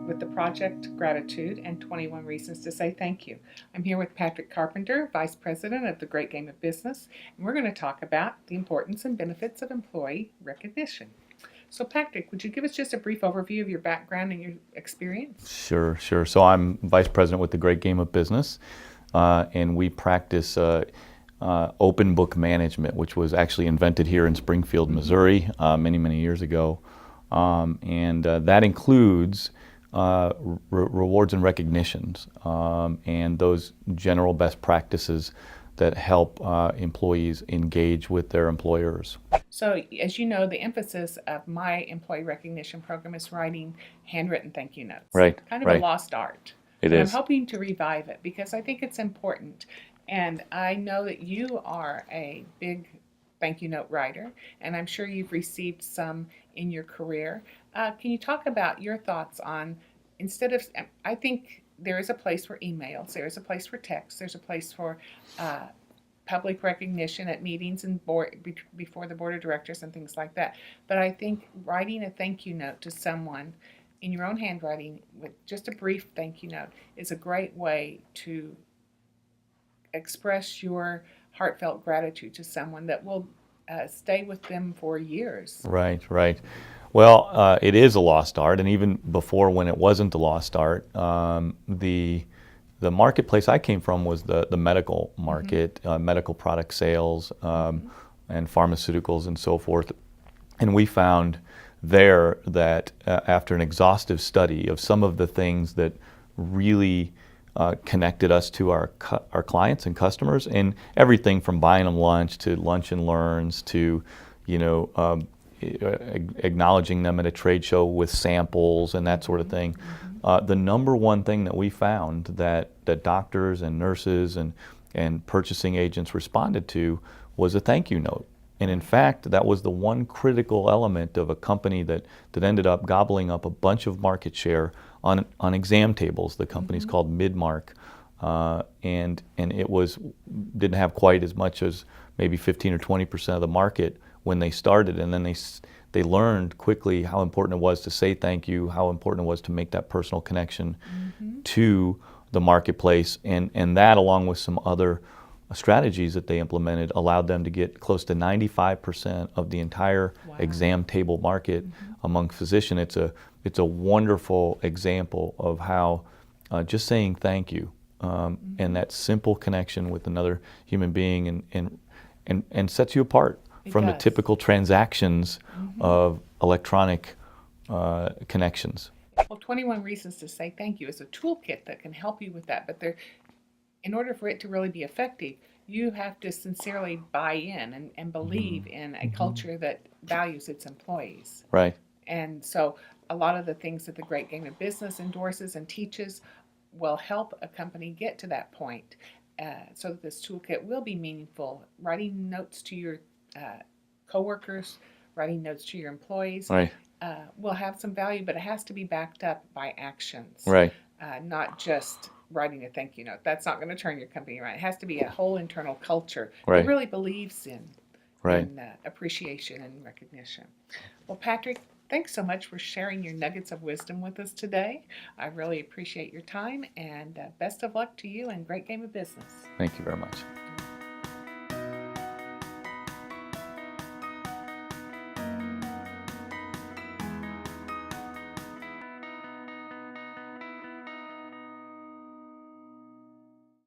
with the project Gratitude and 21 Reasons to Say Thank You. I'm here with Patrick Carpenter, Vice President of the Great Game of Business, and we're going to talk about the importance and benefits of employee recognition. So, Patrick, would you give us just a brief overview of your background and your experience? Sure. So I'm Vice President with the Great Game of Business, and we practice open book management, which was actually invented here in Springfield, Missouri, many years ago. And that includes rewards and recognitions, and those general best practices that help employees engage with their employers. So, as you know, the emphasis of my employee recognition program is writing handwritten thank you notes. Right. Kind of a lost art. It But I'm is. hoping to revive it because I think it's important. And I know that you are a big thank you note writer, and I'm sure you've received some in your career. Can you talk about your thoughts on, instead of, I think there is a place for emails, there's a place for text, there's a place for public recognition at meetings and before the board of directors and things like that. But I think writing a thank you note to someone in your own handwriting with just a brief thank you note is a great way to express your heartfelt gratitude to someone that will stay with them for years. Right. Well, it is a lost art, and even before, when it wasn't a lost art, the marketplace I came from was the medical market, medical product sales, and pharmaceuticals and so forth. And we found there that after an exhaustive study of some of the things that really connected us to our clients and customers, and everything from buying them lunch to lunch and learns to, acknowledging them at a trade show with samples and that sort of thing. The number one thing that we found that doctors and nurses and purchasing agents responded to was a thank you note. And in fact, that was the one critical element of a company that ended up gobbling up a bunch of market share on exam tables. The company's called Midmark, and it didn't have quite as much as maybe 15 or 20% of the market when they started, and then they learned quickly how important it was to say thank you, how important it was to make that personal connection to the marketplace, and that, along with some other strategies that they implemented, allowed them to get close to 95% of the entire exam table market among physicians. It's a wonderful example of how just saying thank you and that simple connection with another human being and sets you apart from the typical transactions of electronic connections. Well, 21 Reasons to Say Thank You is a toolkit that can help you with that. But in order for it to really be effective, you have to sincerely buy in and believe in a culture that values its employees. Right. And so a lot of the things that the Great Game of Business endorses and teaches will help a company get to that point, so that this toolkit will be meaningful. Writing notes to your coworkers, writing notes to your employees, Right. Will have some value, but it has to be backed up by actions. Right. Not just writing a thank you note. That's not going to turn your company around. It has to be a whole internal culture Right. that really believes in Right. appreciation and recognition. Well, Patrick, thanks so much for sharing your nuggets of wisdom with us today. I really appreciate your time, and best of luck to you and Great Game of Business. Thank you very much.